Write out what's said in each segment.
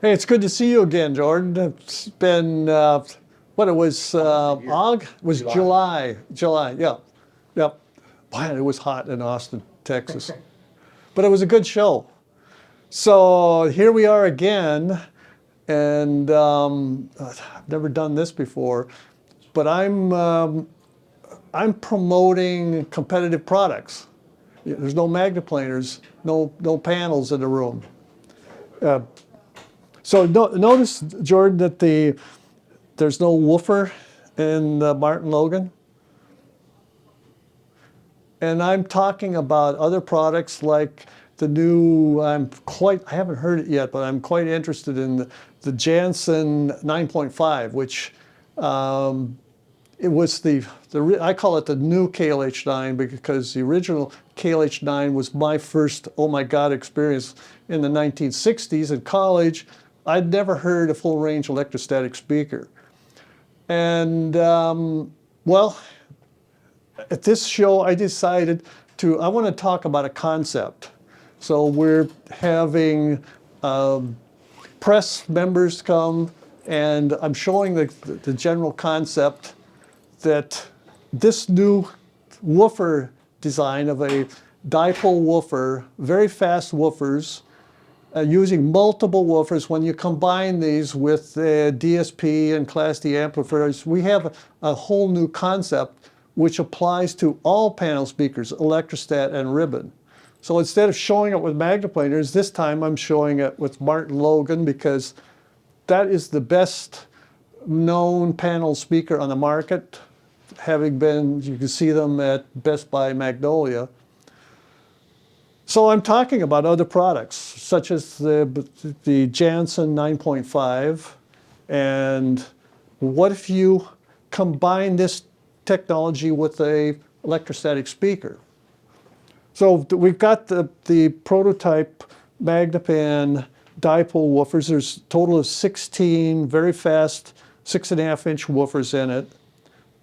Hey, it's good to see you again, Jordan. It's been, what it was, July, yeah. Yep. Man, it was hot in Austin, Texas. But it was a good show. So here we are again, and I've never done this before, but I'm promoting competitive products. There's no magneplaners, no panels in the room. So notice, Jordan, that there's no woofer in the Martin Logan. And I'm talking about other products like the new, I haven't heard it yet, but I'm quite interested in the Jansen 9.5, which it was I call it the new KLH9 because the original KLH9 was my first, oh my God, experience in the 1960s in college. I'd never heard a full range electrostatic speaker. And well, at this show, I decided I want to talk about a concept. So we're having press members come, and I'm showing the general concept that this new woofer design of a dipole woofer, very fast woofers, using multiple woofers, when you combine these with DSP and Class D amplifiers, we have a whole new concept which applies to all panel speakers, electrostat and ribbon. So instead of showing it with magneplaners, this time I'm showing it with Martin Logan because that is the best known panel speaker on the market, having been, you can see them at Best Buy Magnolia. So I'm talking about other products, such as the Jansen 9.5, and what if you combine this technology with a electrostatic speaker? So we've got the prototype Magnepan dipole woofers. There's a total of 16 very fast 6.5-inch woofers in it,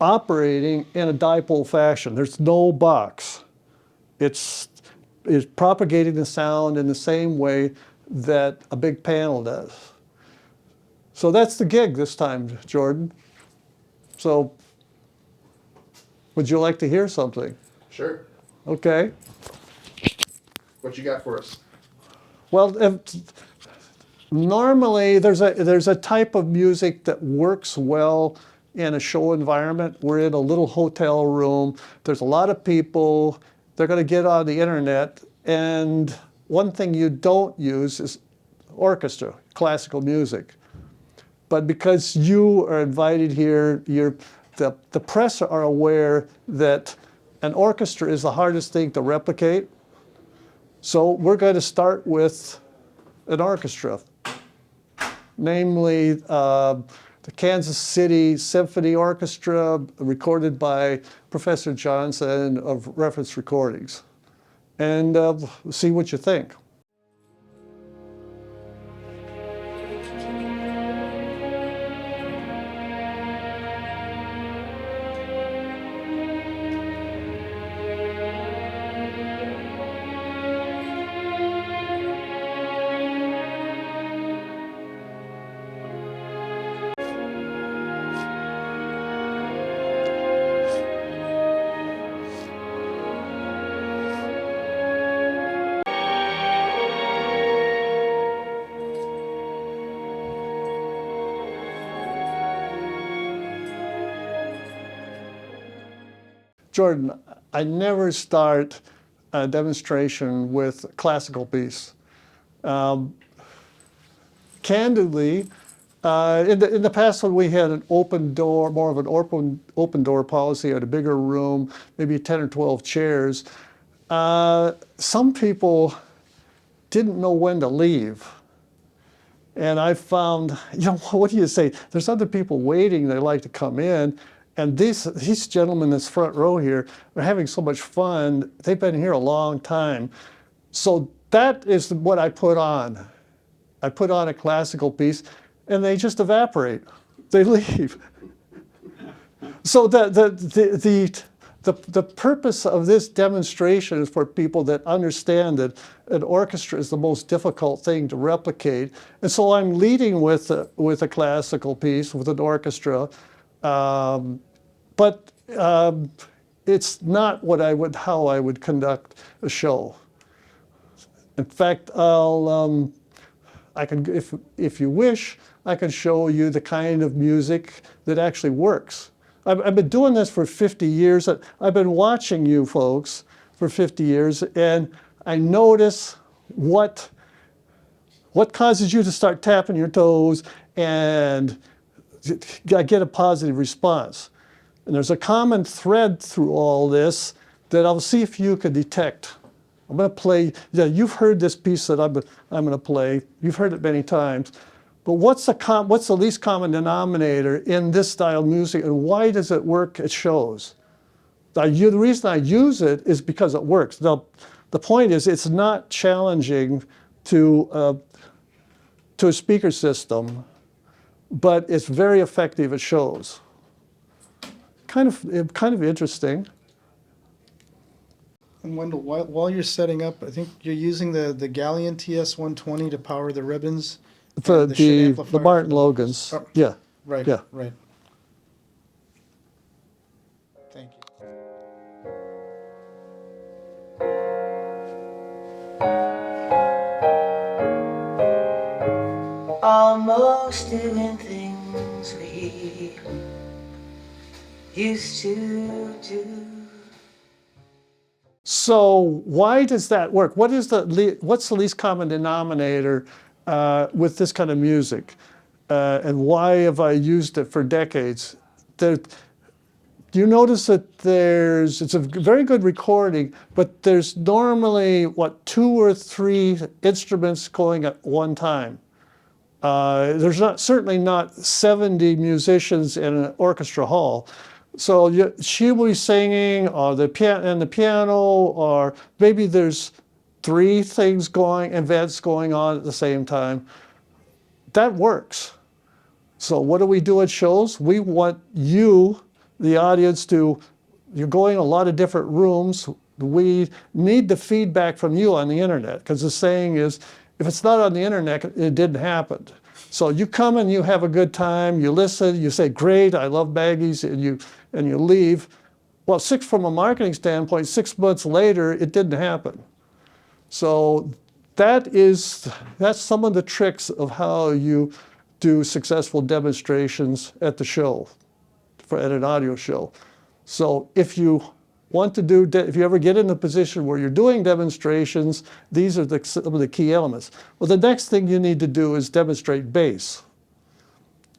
operating in a dipole fashion. There's no box. It's propagating the sound in the same way that a big panel does. So that's the gig this time, Jordan. So would you like to hear something? Sure. Okay. What you got for us? Well, normally there's a type of music that works well in a show environment. We're in a little hotel room. There's a lot of people. They're going to get on the internet, and one thing you don't use is orchestra, classical music. But because you are invited here, the press are aware that an orchestra is the hardest thing to replicate. So we're going to start with an orchestra, namely the Kansas City Symphony Orchestra, recorded by Professor Johnson of Reference Recordings. And see what you think. Jordan, I never start a demonstration with a classical piece. Candidly, in the past when we had an open door, more of an open door policy at a bigger room, maybe 10 or 12 chairs, some people didn't know when to leave. And I found, what do you say? There's other people waiting, they like to come in. And these gentlemen in this front row here are having so much fun. They've been here a long time. So that is what I put on. I put on a classical piece, and they just evaporate. They leave. So the the purpose of this demonstration is for people that understand that an orchestra is the most difficult thing to replicate. And so I'm leading with a classical piece, with an orchestra, but it's not how I would conduct a show. In fact, if you wish, I can show you the kind of music that actually works. I've been doing this for 50 years. I've been watching you folks for 50 years, and I notice what causes you to start tapping your toes, and I get a positive response. And there's a common thread through all this that I'll see if you can detect. I'm going to play. Yeah, you've heard this piece that I'm going to play. You've heard it many times. But what's the least common denominator in this style of music, and why does it work at shows? The reason I use it is because it works. Now, the point is, it's not challenging to a speaker system, but it's very effective at shows. Kind of interesting. And Wendell, while you're setting up, I think you're using the Galien TS120 to power the ribbons. The Martin Logans. Oh, yeah. Right. Yeah. Right. Thank you. Almost doing things we used to do. So why does that work? What's the least common denominator with this kind of music? And why have I used it for decades? Do you notice that it's a very good recording, but there's normally, 2 or 3 instruments going at one time. There's certainly not 70 musicians in an orchestra hall. So she will be singing, or the piano, or maybe there's 3 events going on at the same time. That works. So what do we do at shows? We want you, the audience, you're going in a lot of different rooms. We need the feedback from you on the internet, because the saying is, if it's not on the internet, it didn't happen. So you come and you have a good time, you listen, you say, great, I love baggies, and you leave. Well, from a marketing standpoint, 6 months later, it didn't happen. So that's some of the tricks of how you do successful demonstrations at the show, at an audio show. So if you ever get in a position where you're doing demonstrations, these are some of the key elements. Well, the next thing you need to do is demonstrate bass.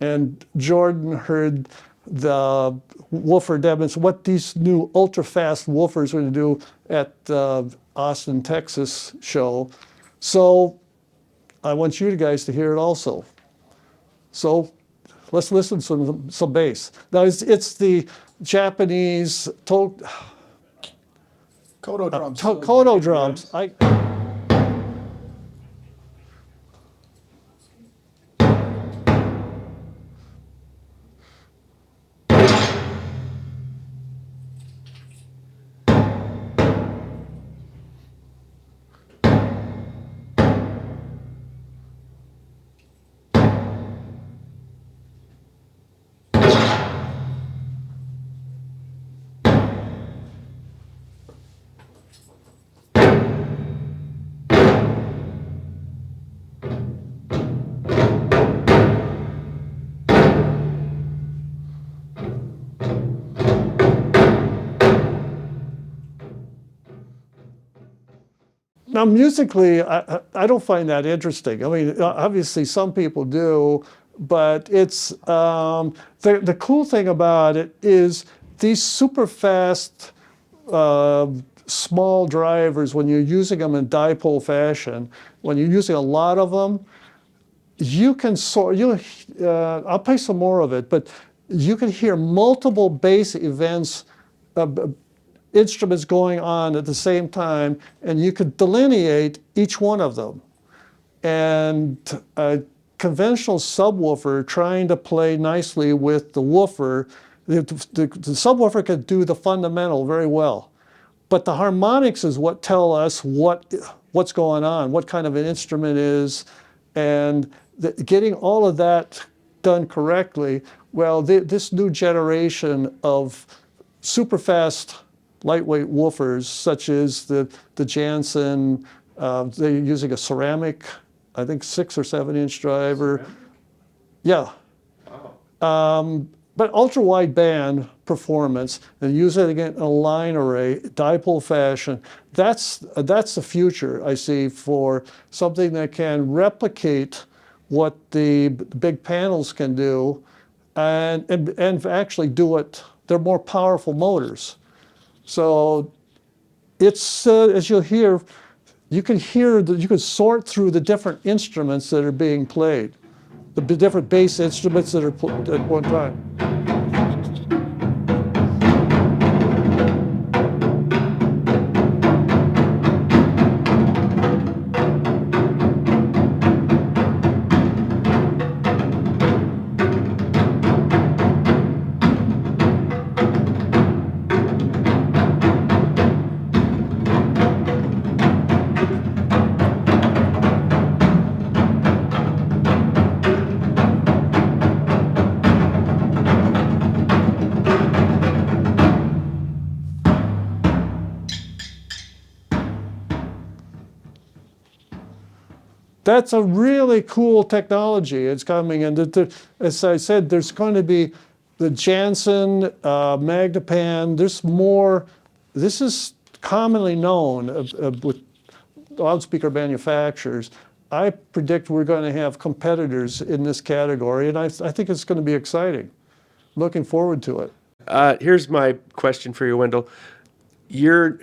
And Jordan heard the woofer demonstration, what these new ultra-fast woofers are going to do at the Austin, Texas show. So I want you guys to hear it also. So let's listen to some bass. Now it's the Japanese Kodo drums. Kodo drums. Now, musically, I don't find that interesting. I mean, obviously, some people do, but it's the cool thing about it is these super fast small drivers, when you're using them in dipole fashion, when you're using a lot of them, you can I'll play some more of it, but you can hear multiple bass events, instruments going on at the same time, and you could delineate each one of them. And a conventional subwoofer trying to play nicely with the woofer the subwoofer can do the fundamental very well. But the harmonics is what tell us what's going on, what kind of an instrument is, and getting all of that done correctly. Well, this new generation of super fast, lightweight woofers, such as the Jansen, they're using a ceramic, I think 6 or 7 inch driver. Ceramic? Yeah. Wow. But ultra-wide band performance, and use it again in a line array, dipole fashion, that's the future I see for something that can replicate what the big panels can do, and actually do it. They're more powerful motors. So it's, as you'll hear, you can sort through the different instruments that are being played, the different bass instruments that are played at one time. That's a really cool technology. It's coming, and as I said, there's going to be the Jansen, Magnepan. There's more. This is commonly known with loudspeaker manufacturers. I predict we're going to have competitors in this category, and I think it's going to be exciting. Looking forward to it. Here's my question for you, Wendell. You're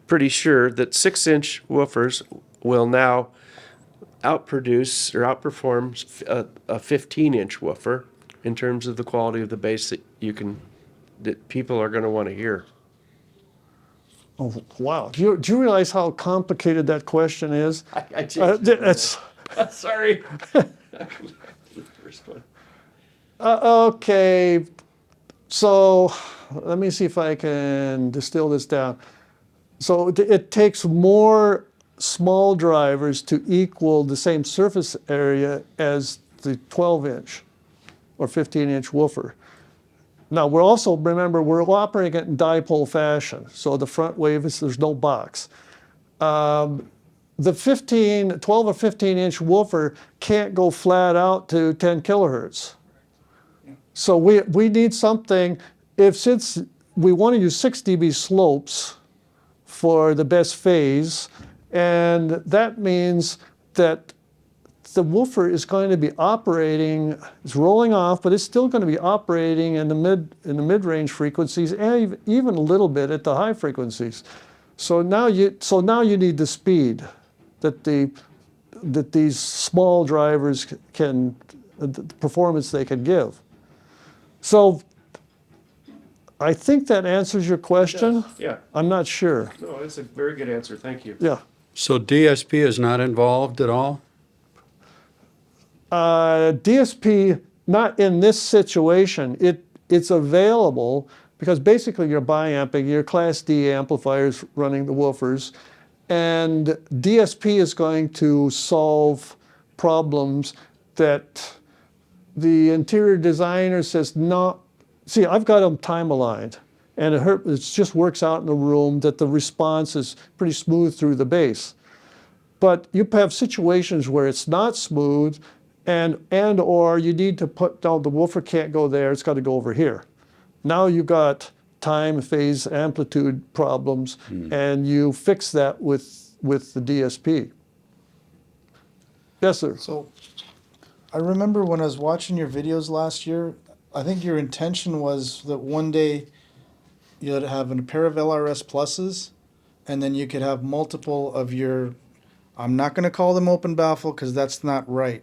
pretty sure that 6-inch woofers will now outproduce or outperform a 15-inch woofer in terms of the quality of the bass that people are going to want to hear. Oh, wow. Do you realize how complicated that question is? I changed It's, Sorry. First one. okay, so let me see if I can distill this down. So it takes more small drivers to equal the same surface area as the 12-inch or 15-inch woofer. Now, remember, we're operating it in dipole fashion. So the front wave is, there's no box. The 12 or 15-inch woofer can't go flat out to 10 kilohertz. So we need something, since we want to use 6 dB slopes for the best phase, and that means that the woofer is going to be operating, it's rolling off, but it's still going to be operating in the mid-range frequencies, and even a little bit at the high frequencies. So now you need the speed that these small drivers can, the performance they can give. So I think that answers your question. Yeah. I'm not sure. No, it's a very good answer. Thank you. Yeah. So DSP is not involved at all? DSP, not in this situation. It's available because basically you're biamping, your Class D amplifiers running the woofers, and DSP is going to solve problems that the interior designer says, no. See, I've got them time aligned, and it just works out in the room that the response is pretty smooth through the bass. But you have situations where it's not smooth, or you need to put down, the woofer can't go there, it's got to go over here. Now you've got time, phase, amplitude problems, and you fix that with the DSP. Yes, sir. So I remember when I was watching your videos last year, I think your intention was that one day you'd have a pair of LRS pluses, and then you could have multiple of your, I'm not going to call them open baffle because that's not right.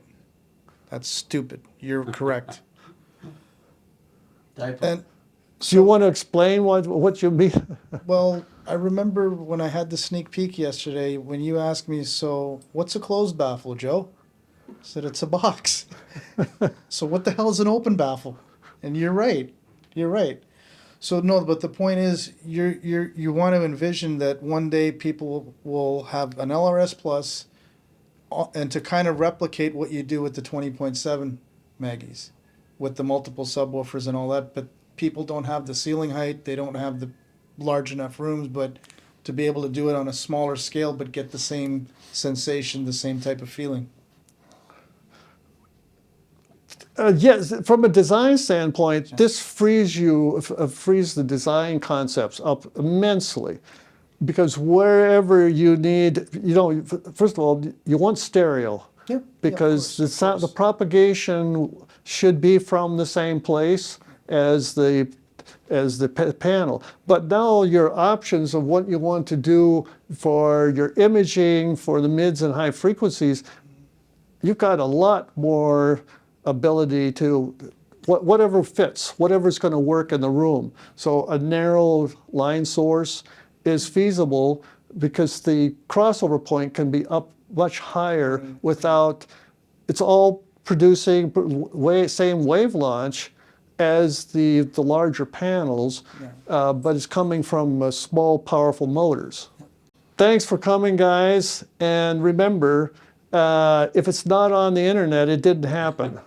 That's stupid. You're correct. And Do you want to explain what you mean? well, I remember when I had the sneak peek yesterday when you asked me, so what's a closed baffle, Joe? I said, it's a box. So what the hell is an open baffle? And you're right. You're right. So no, but the point is, you want to envision that one day people will have an LRS Plus, and to kind of replicate what you do with the 20.7 Maggies, with the multiple subwoofers and all that. But people don't have the ceiling height. They don't have the large enough rooms, but to be able to do it on a smaller scale, but get the same sensation, the same type of feeling. Yes, from a design standpoint, this frees the design concepts up immensely, because wherever you need, first of all, you want stereo, because the propagation should be from the same place as the panel. But now your options of what you want to do for your imaging for the mids and high frequencies, you've got a lot more ability to whatever fits, whatever's going to work in the room. So a narrow line source is feasible because the crossover point can be up much higher without, it's all producing same wave launch as the larger panels, but it's coming from small, powerful motors. Thanks for coming, guys, and remember, if it's not on the internet, it didn't happen.